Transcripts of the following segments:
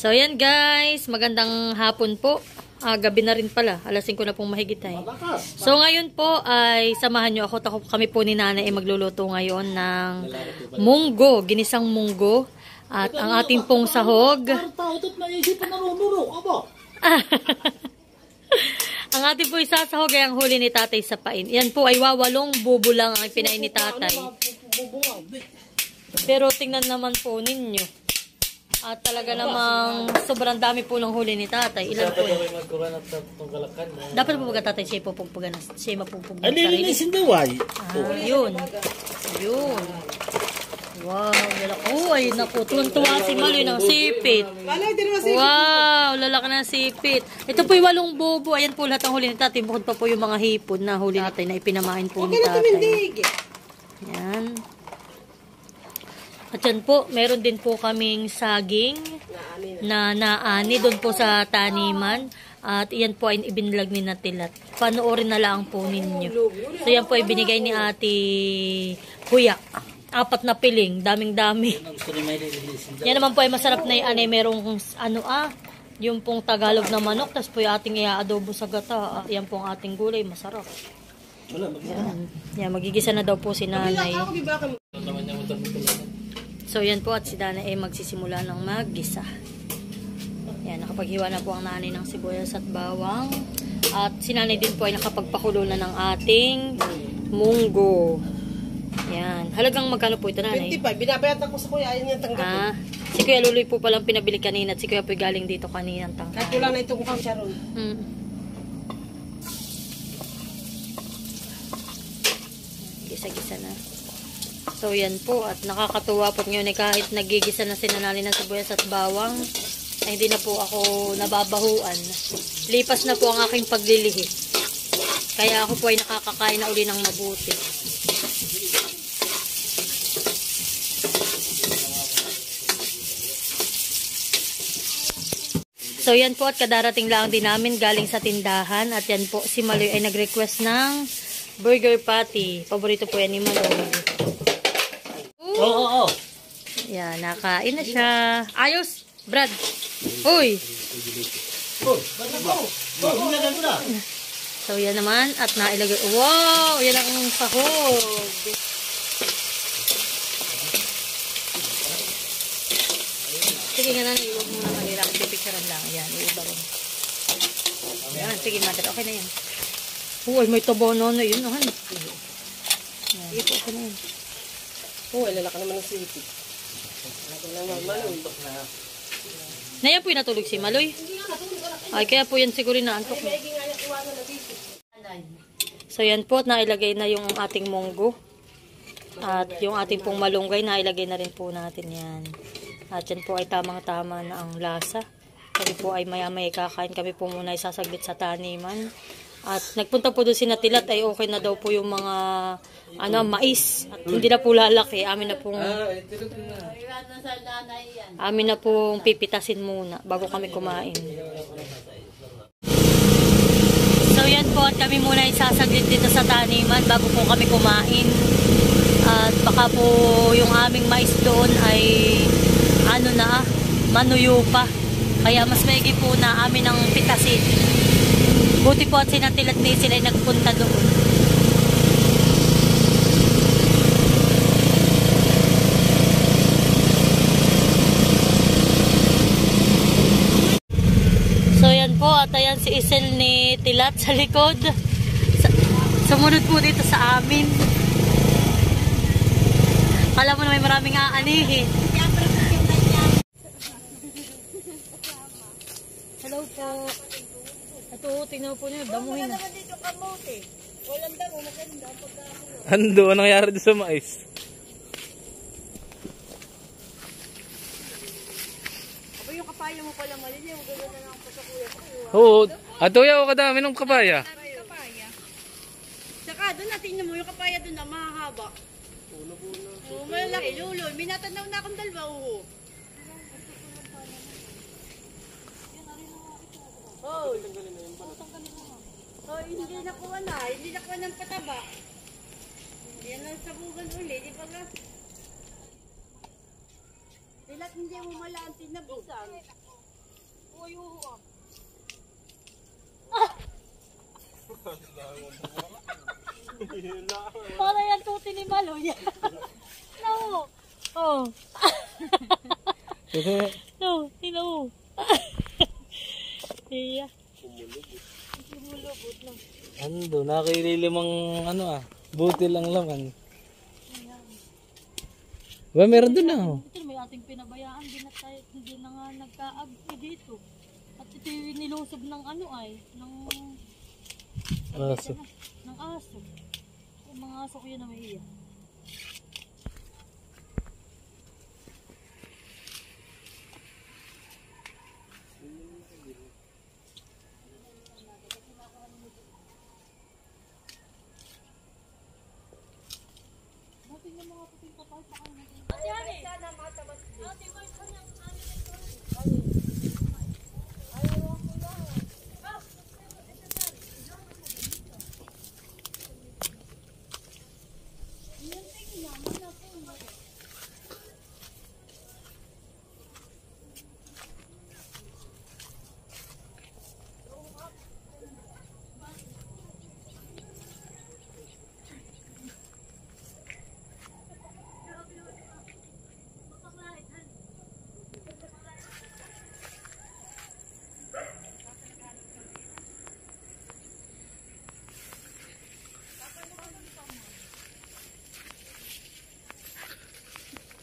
So yan guys, magandang hapon po. Gabi na rin pala, alas 5 na pong mahigit ay. So ngayon po ay samahan nyo ako. Kami po ni Nanay ay magluluto ngayon ng munggo, ginisang munggo. At ang ating pong sahog. Ang ating po isasahog ay ang huli ni Tatay sa pain. Yan po ay wawalong bubo lang ang pinain ni Tatay. Pero tingnan naman po ninyo. At talaga namang sobrang dami po ng huli ni Tatay. Ilan po yun? Dapat po baga Tatay siya pupugpugan. Siya mapupugpugan sa sarili. Yun. Yun. Wow, lalaki. Oh, ay naku. Tuwan-tuwa si Maloy ng sipit. Wow, lalaki ng sipit. Ito po yung walong bobo. Ayan po lahat ang huli ni Tatay. Bukod pa po yung mga hipon na huli natin na ipinamain po ni Tatay. Yan. At yan po, meron din po kaming saging na naani doon po sa taniman. At iyan po ay ibinlag ni Natilat. Panoorin na lang po ninyo. So yan po ay binigay ni Ate Kuya. 4 na piling, daming-dami. Yan naman po ay masarap na yung merong yung pong Tagalog na manok, tapos po yung ating i-adobo sa gata. Yan po ang ating gulay, masarap. Yan, magigisa na daw po si Nanay. So yan po at si Nanay ay magsisimula ng maggisa. Yan, nakapaghiwa na po ang nanay ng sibuyas at bawang. At si Nanay din po ay nakapagpakulo na ng ating munggo. Yan. Halagang magkano po ito, Nanay? 25. Binabayatan ko sa kuya. Ayun yung tanggapin. Si Kuya Luloy po palang pinabili kanina at si Kuya po galing dito kanina ang tanggapin. Kahit wala na itong kang Sharon. Gisa-gisa na. So, yan po. At nakakatuwa po ngayon kahit nagigisa na sinanali ng sibuyas at bawang, ay hindi na po ako nababahuan. Lipas na po ang aking paglilihi. Kaya ako po ay nakakakain na uli ng mabuti. So yan po at kadarating lang din namin galing sa tindahan. At yan po si Maloy ay nag-request ng burger patty. Paborito po yan ni Maloy. Oo. Yan, nakain na siya. Ayos, Brad. Uy. So yan naman at nailagay. Wow, yan ang sahog. Sige nga na, iwag mo na malira. Pipicturean lang. Yan, iiba rin. Yan, sige mother. Okay na yan. Uy, may tabono na yun. Yan, ito, okay na yan. Uy, lalaki naman ng sipit. Naya po yung natulog si Maloy. Ay, kaya po yan siguro naantok. So yan po, nailagay na yung ating munggo. At yung ating pong malunggay, nailagay na rin po natin yan. At yan po ay tamang-tama na ang lasa. Kami po ay maya-maya kakain. Kami po muna ay sasaglit sa taniman. At nagpunta po doon si Natilat ay okay na daw po yung mga mais. At hindi na po lalaki. Amin na pong pipitasin muna bago kami kumain. So yan po at kami muna ay sasaglit dito sa taniman bago po kami kumain. At baka po yung aming mais doon ay manuyo pa. Kaya mas maigi po na amin ang pitasin. Buti po at sinatilat ni sila ay nagpunta doon. So yan po at ayan si Isel ni Tilat sa likod. Sumunod po dito sa amin. Alam mo na may maraming aanihin. Hello po. Ito, tingnan po niyo, damuhin na. Walang damo, maganda. Ando, anong nangyari doon sa mais? Aba yung kapaya mo pala mali niya, maganda na lang po sa kuya ko. Oo, atuya ko kadami ng kapaya. Kapaya. Saka doon natin mo yung kapaya doon na mahahaba. Puno-puno. Oo, malaki, luloy. Minatanaw na akong dalawa. Oh, hindi nakuha na. Hindi nakuha ng pataba. Yan ang sabugan uli. Di ba nga? Dilat hindi mo malaan tinabusan. buhay uho. Para yan tuti ni Maloy. No. Oh. No, tingnan mo. Iya. Lumulubot lang. Ando, nakililimang ano buti lang laman. Ba, meron doon na. Ito may ating pinabayaan, hindi na nga nagka-abdi dito. At ito yung nilusob ng ano ng Aso. ng aso. Yung mga aso ko yun na may iya.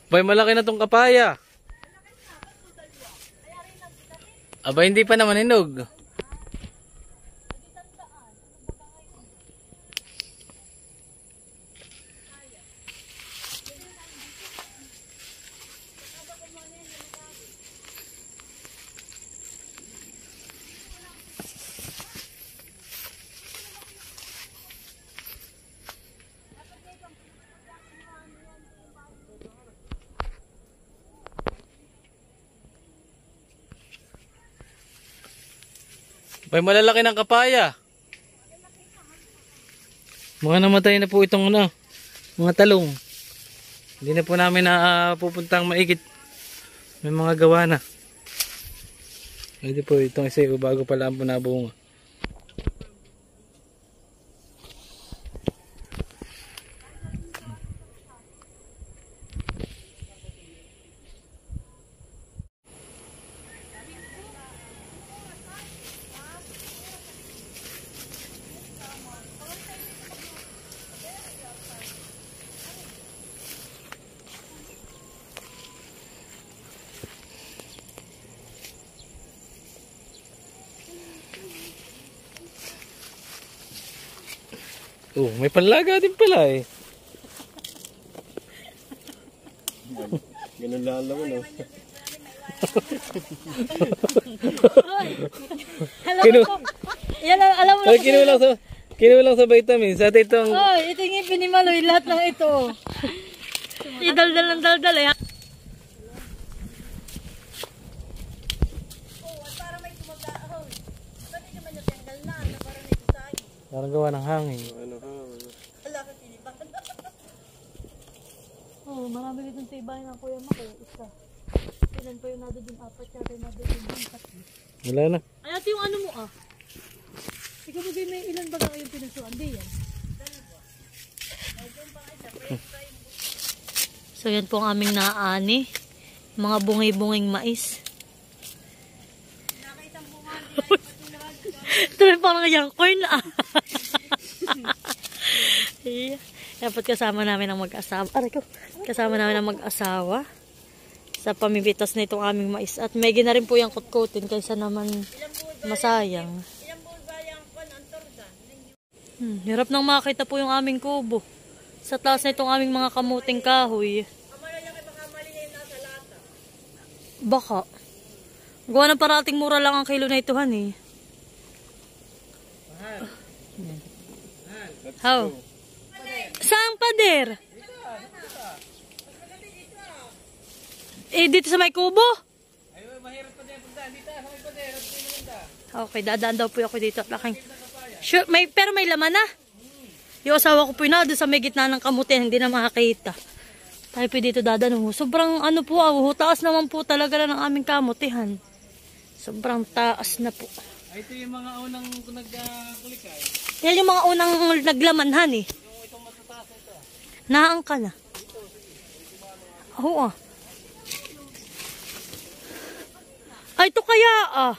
Bay, malaki na tong kapaya. Aba, hindi pa naman hinog. Bay, malalaki ng kapaya. Mga namatay na po itong mga talong. Hindi na po namin na pupuntang maigit. May mga gawa na. Hindi po itong isa bago pala ang punabunga. Oh, may panlaga din pala eh. Ganun lang naman oh. Alam mo, yan, alam mo na. Kinulang sa vitamins. At itong... Oh, ito yung pinimaloy lahat ng ito. Idaldal ng daldal eh. Parang gawa ng hangin. Oh, marami ditong tibay ng Kuya Mako. Isa. Ilan pa yung nado din? Apat yata yung nado din. Wala na. Ay, ate yung ano mo Ikaw bagay may ilan ba kayong pinasuan? Di yan. So yan po ang aming naani. Mga bungay-bunging mais. Ito rin parang yung corn Dapat kasama namin ang mag-asawa. Kasama namin ang mag-asawa sa pamimitas na itong aming mais. At may gina rin po yung kutkutin kaysa naman masayang. Hirap nang makita po yung aming kubo. Sa taas na itong aming mga kamuting kahoy. Baka. Gawa ng parating mura lang ang kilo na itohan eh. How? Saan pader? Dito sa may kubo? Okay, dadaan daw po ako dito at laking. Sure, pero may laman na. Yung asawa ko po yun doon sa may gitna ng kamutin, hindi na makakita. Tayo po dito dadaan. Sobrang taas naman po talaga ng aming kamutihan. Sobrang taas na po. Ay, ito yung mga unang nagkulikay. Yan yung mga unang naglamanhan eh. Yung itong matataas ito. Naangka na. Oo ah. Ay, ito kaya ah.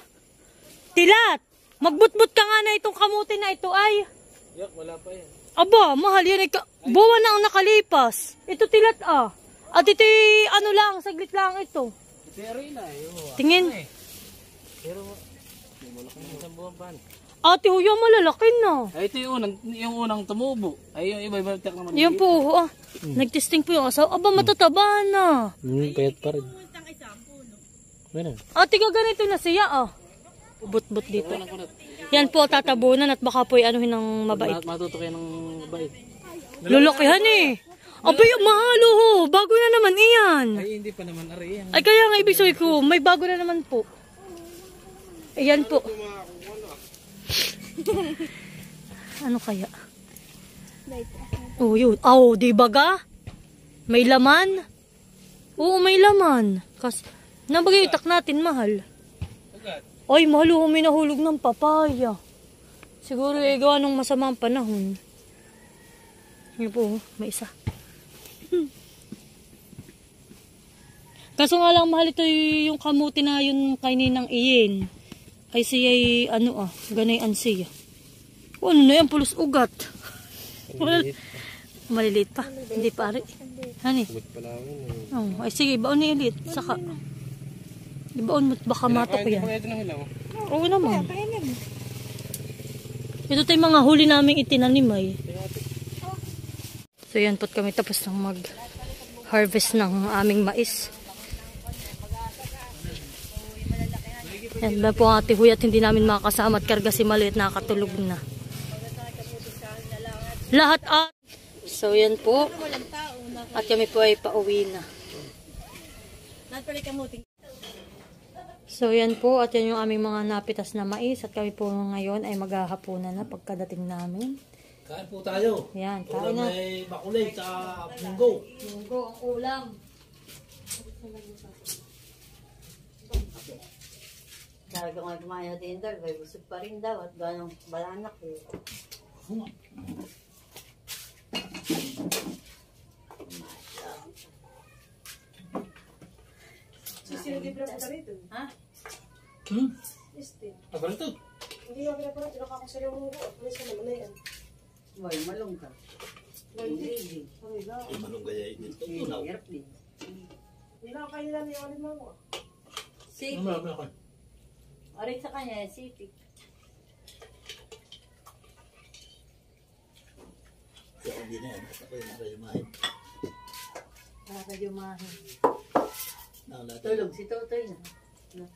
Tilat. Magbutbut ka nga na itong kamuti na ito ay. Yak, wala pa yan. Aba, mahal yan. Buwa na ang nakalipas. Ito tilat ah. At ito ano lang, saglit lang ito. Pero yun ay. Tingin. Pero, malaki ng isang buwan pa. Ate Huya, malalaki na. Ay, ito yung unang tumubo. Ay, yung iba-iba tiyak naman. Yan po, ah. Nagtesting po yung asawa. Aba, matataba na. Payat pa rin. Puntang isang puno. Meron. Ate, ganito na siya ah. But dito. Yan po, tatabunan at baka po anuhin ng mabait. Matuto kayo ng mabait. Lulakihan eh. Abay, mahalo ho. Bago na naman iyan. Ay, hindi pa naman ari yan. Ay, kaya nga ibig sabihin ko, may bago na naman po. Ayan po. Ano kaya? Oh, yun. Oh, di ba ga? May laman? Oo, may laman. Nabagay itak natin, mahal. Ay, mahal ho, may nahulog ng papaya. Siguro gawa nung masamang panahon. Yan po, may isa. Kaso nga lang, mahal ito yung kamuti na yung kaninang iyin. Ay siya'y ganay ansiya. O, ano na yan, pulos ugat. Maliliit pa. Hindi pa rin. Hani? Oh, ay sige, baon ni Elit. Saka, ibaon mo, baka matok yan. Oo naman. Ito tayo mga huli naming itinanim ay. So yan po't kami tapos ng mag-harvest ng aming mais. Yan ba po ang Ate Huy at hindi namin makakasama at karga si maliit nakatulog na. Lahat at so yan po. At kami po ay pauwi na. So yan po at yan yung aming mga napitas na mais at kami po ngayon ay maghahapunan na pagkadating namin. Kain po tayo. Yan, kain na. May makulay sa munggo. Munggo ang ulam. Sabi ko nga kumain natin dahil may busog pa rin daw at ganong balanak eh. Sisilibra mo na rito. Ha? Este. Apa itu? Hindi ako pinapunod. Nakakasari yung munggo. Alis ka naman na yan. Boy, malong ka. Hindi. Manong gaya ini. Tunaw. Hirap din. Hindi na kayo nila niya ulit mo. Sipik. Ano? Arit sa kanya, sipik. Kaya hindi na yan. Basta kayo nakayumahin. Nakakajumahin. Nakalata. Tulog si Totoy na.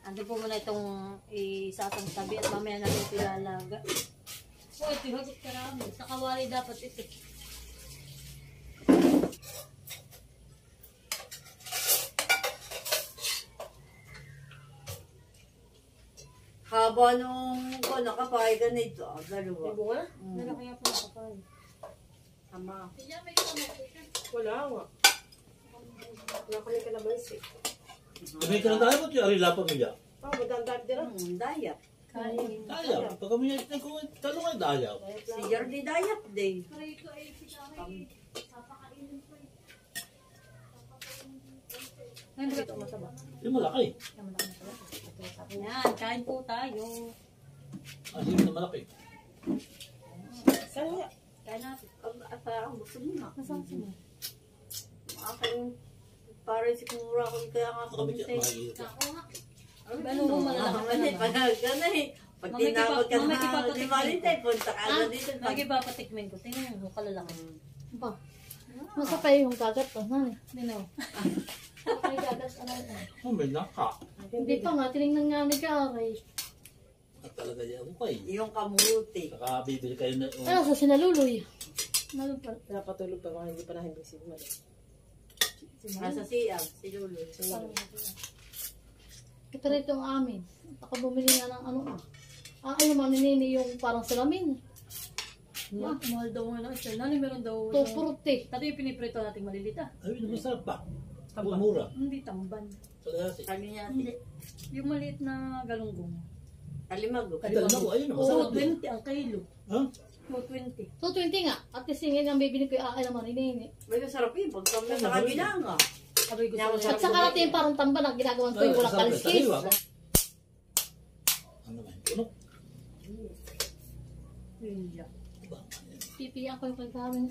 Ando po muna itong isasang tabi at mamaya natin pilalaga. Oh, ito hagot karami. Sa kawali dapat ito. Haba nung nakapay ka nito. Dalawa. Ibo ka na? Lalaki nga po nakapal. Ama. Wala nga. Wala kami kalamansi. Kami ka lang tayo po. Arila pa mo dyan. Madandad din lang. Dayap. Kain. Daya. Pag kami yan, talong ay daya. Si Jordi Dayap din. Nandito masaba. Yung malaki. Yan, kain po tayo. Asin na malaki. Saan nga? Kain natin. Parang gusto mo na. Nasaan sila? Aking parang si Kumura ko kaya nga Kami kami kaya sa makikita. Ano mo malalaki ka naman? Panag ka na eh. Pag tinawag ka na di Valentine, punta ka na dito. Magipapatikmin ko. Tingnan mo, kalalaki. Ba? Nasa pa yung kagat pa, nani? Dino. Ay, gagat, ano ito? Oh, may naka. Hindi pa nga, tinignan nga ni Karay. At talaga yan. Okay. Yung kamuti. Saka bibili kayo na. Ano, sa sinaluloy? Ano pa? Napatulog pa mga hindi pa nahimbing si Gumali. Nasa siya, si Lulu. Ito rin itong amin. Baka bumili nga ng ano ah. Ano man, nini yung parang salamin. Mahal daw nga lang. Nani meron daw. 240. Dati yung piniprito nating malilita. Ay, masarap pa. Mura. Hindi tamban. Kalahati. Kali niya. Yung maliit na galunggong. Kalimag. Dalawa ko, ayun. Oo, Masarap din. 20 ang kilo. Ha? Oo, 20. So 20 nga. At least yung ang bibili ko yung naman, inini. May masarap yun. Pag kami sa kabila nga. Sabi ko At At saka natin yung parang tamban ang ginagawan ko yung walang kaliskis. Ano ba? Puno. yun lang. Pipiyan ko yung pagkawin.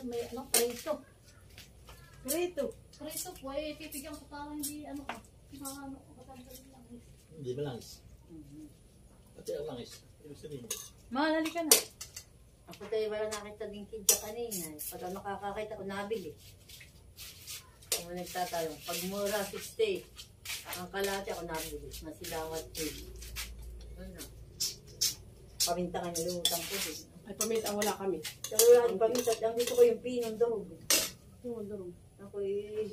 May ano, preso. Prito. Preso po, eh, pipigyan ko parang hindi, ano, matanggal lang. Hindi malangis. Pati ang langis. Ibig sabihin. Mahalali ka na. Ako tayo wala nakita din kidya kanina. Pag ano nakakakita ko nabili. Kung nagtatanong, pag mura 60, ang kalate ako nabili. Masilawat din. Ano? Paminta ka nilutang ko din. Ay, pamit, wala kami. Pero wala kang paminta. Ang gusto ko yung pinong durog. Yung durog. Ako eh.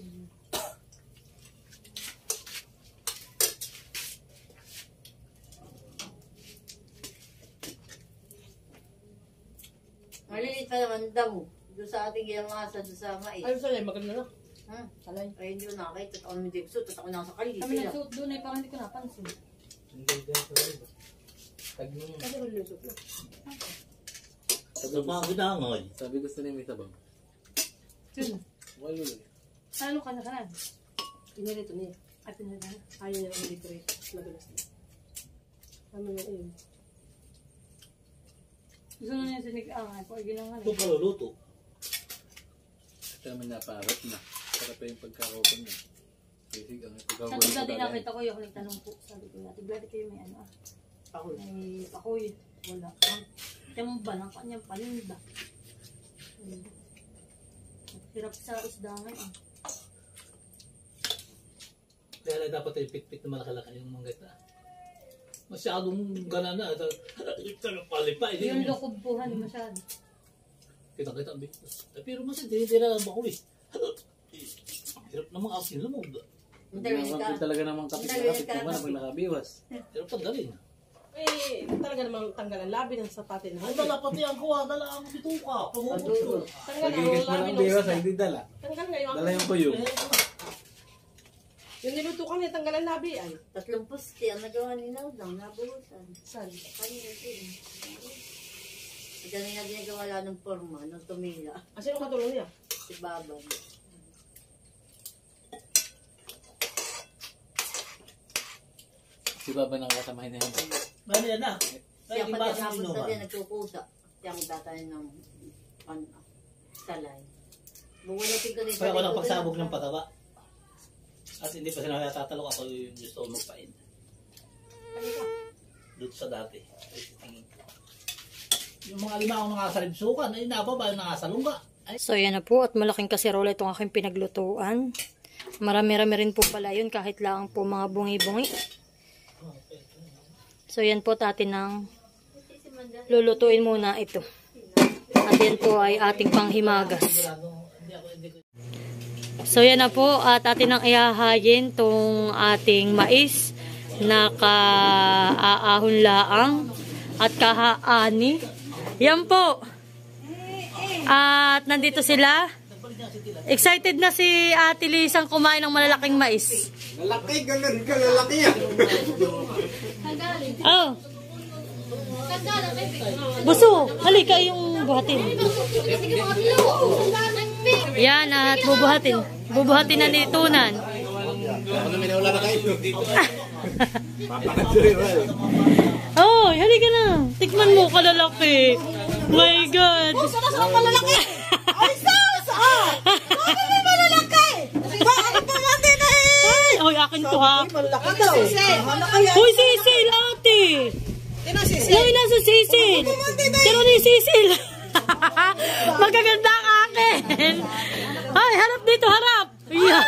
Maliliit pa naman daw. Doon sa ating giyamasa, doon sa mais. Ay, saan maganda na. Ha? Salay. Ay, hindi ko nakakita. Ako naman dipsut. At ako nasa kalit. Kami nagsuot doon eh, parang hindi ko napansin. Hindi din ito. Tag nung. Kasi lulusot na. Sa mga ginangoy. Sabi gusto niya may tabang. Yun. Wala lang. Ano ka na kanan? Pinirito niya. At yun na. Ayaw niya lang decorate. Madalas na. Ano na yun? Gusto na niya sinig-angay. Pag ginangan Ito paluluto. Kaya man naparot na. Saka pa yung pagkakaupan niya. Kasi ang pagkakaupan Sabi dati nakita ko yung nagtanong po. Sabi ko natin, dati kayo may ano ah. Ako. May pakoy. Wala. Tiyamba ng kanyang paninda. Hirap sa isdangan ah. Kaya lang dapat ay pit-pit na malakalaki yung mga gata. Masyadong gana na. Ito na palipa. Yung lokobuhan masyado. Kita-kita ang bigos. Pero mas hindi na bako eh. Hirap namang asin lumog. Naman talaga namang kapit na kapit naman pag nakabiwas. Hirap tanggalin. Eh, talaga namang tanggalan labi ng sapatin. Ay, dala pati ang kuha. Dala ang bituka. Pumupot ko. Tanggalan Nagigas ang mo labi lang ng biwas isda. ay hindi dala. Tanggal ngayon. Dala yung tuyo. Yung niluto kami, tanggalan labi ay. 3 pusti ang nagawa ni Naudang. Nabuhusan. Saan? Kanina din. Kanina ginagawa lang ng forma. Nung tumila. Ah, sino katulong niya? Si Baban. Si Baba nang kasamahin na yun. Mali yan na. Siya Ay, pati basa hapon ng sa din inuman. nagkukusa. Siya ang tatayin ng salay. Bumulating ko din Kaya ako lang pagsabog ng pataba. At hindi pa sila natatalok ako yung gusto ko magpain. Doon sa dati. Ay, tingin ko. Yung mga lima akong nakasalibsukan, ay nababa, nakasalungga. Ay, So yan na po at malaking kaserola itong aking pinaglutuan. Marami-rami rin po pala yun kahit lang po mga bungi-bungi. So yan po atin ng lulutuin muna ito. At yan po ay ating panghimagas. So yan na po at atin ang ihahayin tong ating mais na kaahon laang at kahaani. Yan po. At nandito sila. Excited na si Ate Lisang kumain ng malalaking mais. Lalaki, ganun ka, lalaki yan. Oh. Buso, halika yung buhatin. Yan at bubuhatin. Bubuhatin na ni Tunan. Ano may nawala na kayo? Papakadyoy ba? Oh, halika na. Tikman mo kalalaki. My God. Saan ka malalaki? Ay, saan? Bakit may malalaki? Bakit pamati na eh? Ay, akin to ha. Malaki daw. Uy, sisil, ate. Uy, nasa sisil. Sino ni sisil? Magaganda ang akin. Ay, harap dito, harap. Yeah.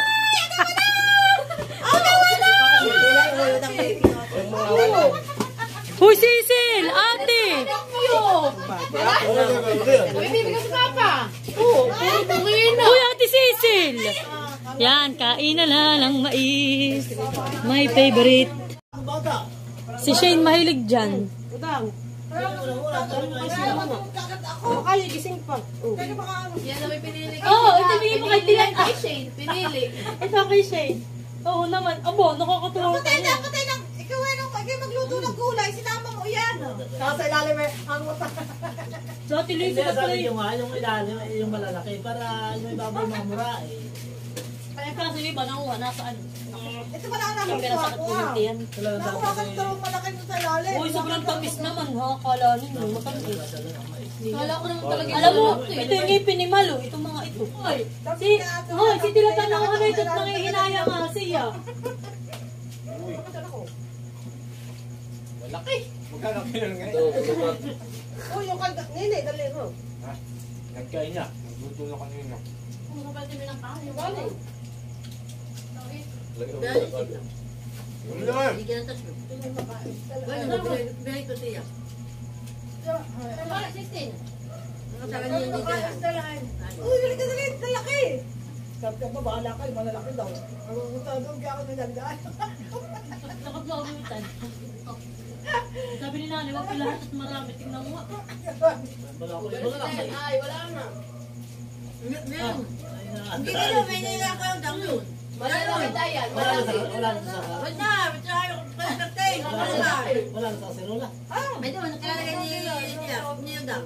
Uy, sisil, ate. Uy, ate sisil. Yan, kain na lang mais. My favorite. Si Shane mahilig dyan. Udang. Ay, gising pa. Yan na may pinili ko. Oo, ito bigay mo kay Tiyan. Kay Shane, pinili. Ito kay Shane. Oo naman. Abo, nakakatuwa ka niya. Patay na. Ikaw magluto ng gulay. Sinama mo yan. Kasi ilalim ang mata. So, tiloy Hindi, sila pala sabi yun. nyo nga, yung ilalim, yung malalaki, para yung ibabaw mamura eh. Kaya kasi yung iba nakuha, nasaan? Ito pala ang namin Pera ko sa ako. katulitian. Talagang Nakuha ka dapat ito malaki mo sa ilalim. Uy, sobrang tamis naman ha. Kala ninyo, matamis. Kala ko naman talaga Alam mo, ito yung ngipin ni Malo. Ito mga ito. Si Tilatan na ako na ito at nangihinaya nga siya. Magkano kilo nga ito. Oh, yung kanda. Nini, dali mo. Ha? Nagkain niya. Nagluto na kanina. Kung kapatid mo ng kain, yung galing. Ano naman? Hindi ka na-touch mo. Bueno, binay ko siya. Bakit 16? Nakatagal niya yung dito. Uy, dali. Dalaki. Sabi ka ba, bahala kayo. Malalaki daw. Maguguta doon kaya ako nilagdaan. Nakapagawutan. Sabi ni nanay, wag lahat at marami. Tingnan mo. Wala ko rin malalaki. Ay, wala na. Meron. Hindi Hindi ka na, may nilakaw down yun. Wala na kita yan. Wala na sa Wala na, tayo kapatid. wala na sa sirola. May doon, nakilalagay niya down.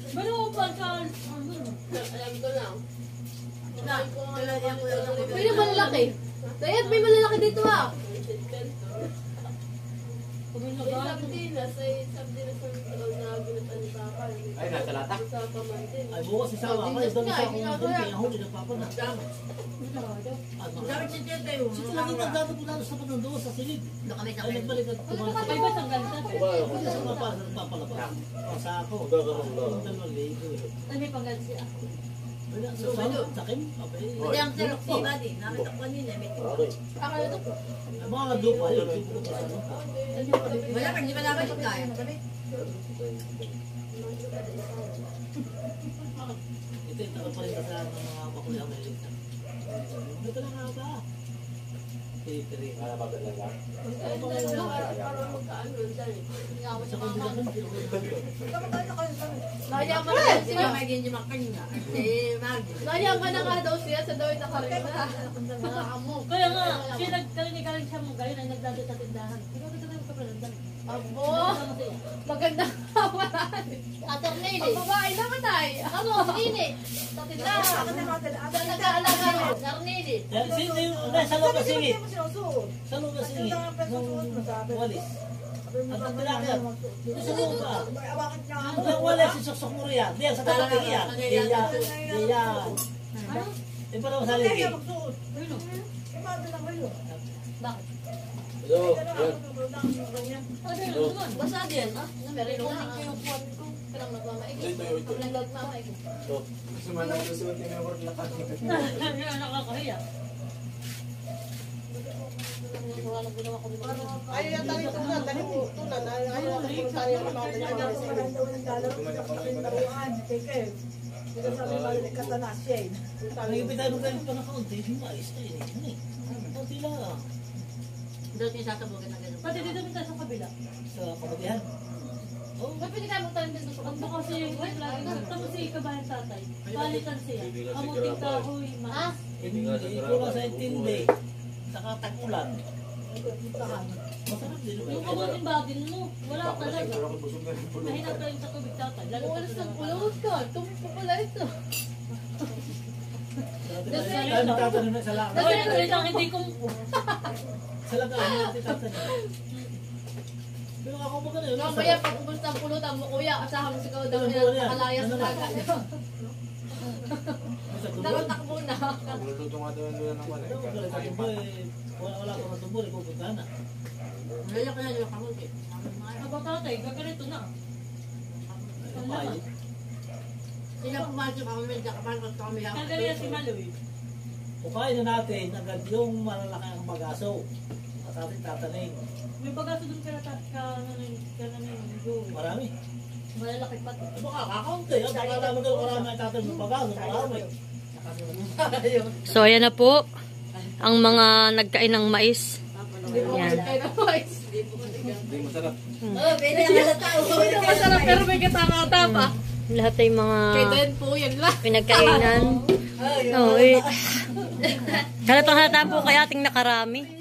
Pero pa sa... Alam ko lang. Nakilalagay ko yung Pwede malalaki. Dayat, may malalaki dito ah. Sardinas ay sardinas ng na ginatan ni Papa. Ay, nasa lata. Sa pamantin. Ay, bukas isama ako. Ito na sa akong hindi. Ang huli ng papa na. Sabi si Tete yung Sito lang ito dapat po lalo sa panundoon sa silid. nakamit Ay, nagbalik at tumalas. Ay, ba't ang ganda? Kung sa mga para nagpapalabas. Ang sa ako. Ang 2,000 eh. Ay, may panggal siya. Wala, sa Kim. Hindi ang sirok si Buddy. Nakita ko kanina. May Akala ito. Ang mga dupa yun. Tipo ko sa lupa. wala pa, hindi pa namin kaya. Ito yung tagapalit sa mga bakulang may ligtas. Ito lang nga ba? Tiri-tiri. Ano ba talaga? Para magkaan doon dyan. Sa kombinasyon, Nayaman na Sila siya. may ganyan makanya. Si Maggie. Nayaman na nga daw siya sa daw nakarina. Nakakamok. Kaya nga, siya nagkalinig-kaling siya mo gayon ay nagdado sa tindahan. Ikaw ka sa pralandan. Abo. Maganda nga pala. Atar na Ang babae naman ay. Ako, nini. Sa tindahan. Sa nag-aalaga mo. Narnini. sino yung nasa loob na singit? Sa loob na singit? Nung walis. At ang pinakit, dito sa loob ba? Ang walis, si Soksok mo riyan. Diyan, sa talagang iyan. Diyan. Eh, parang sa ligid. Bakit? Basta din, ah. Pero kunin ko yung kuwan ko. Parang nagmamaigit. Parang nagmamaigit. Gusto man ang susunod yung work na kami. Nakakahiya. Ayaw yan tayo tunan. Dali mo tunan. Ayaw yan tayo tayo ang mga Nagipit tayo ng pa na kaunti. Hindi maayos na yun. Kaunti lang. Doon yung sasabugan na gano'n. Pati dito tayo sa kabila. Sa kabutihan. Oh, Ba't pwede kayo magtanim dito sa Ang kanto? baka si tapos si kabayan tatay. Palitan siya. Kamuting kahoy, mas. hindi. Kulang sa intindi. Saka tag-ulan. Masarap din. Yung kamuting bagin mo, wala talaga. Mahina pa rin sa tubig tatay. Lalo Kung pa alas sa ng pulot ka, tumpo pala ito. Ay, nagtatanim na sa lakad. Kasi ito lang hindi kong... Sa lakad, hindi tatanim. Pero ako ba ganun? Mamaya pag pumunta ang pulutan mo, kuya, asahan mo si Kao daw Ano niya, ba yan? nakalayas Ano na ba? agad. Sa tubo. Nakatakbo na. Nagluluto nga doon ng wala. Sa tubo eh. Wala ko ng tubo. Pupunta na. Ngayon ko na yung kamuti. Ako tatay, gaganito na. Kapay. Sila pumasok ako, may kapal ko kami. Kagaya si Maloy. Kukain na natin agad yung malalaki ang bagaso. At ating tatanim. May pagaso dun ka na Marami. malalaki pa. Baka kakaunti. Baka naman daw marami ang tatanim ng bagaso. Marami. So ayan na po ang mga nagkain ng mais. Hindi po Yan. kayo na boys. Hindi po kasi Hindi masarap. Oh, pwede ang sa tao. Ito masarap pero may katanga-ta pa. Lahat ay mga Kay Dan po yan lang. pinagkainan. Oo, eh. Halatang halata po kaya ating nakarami.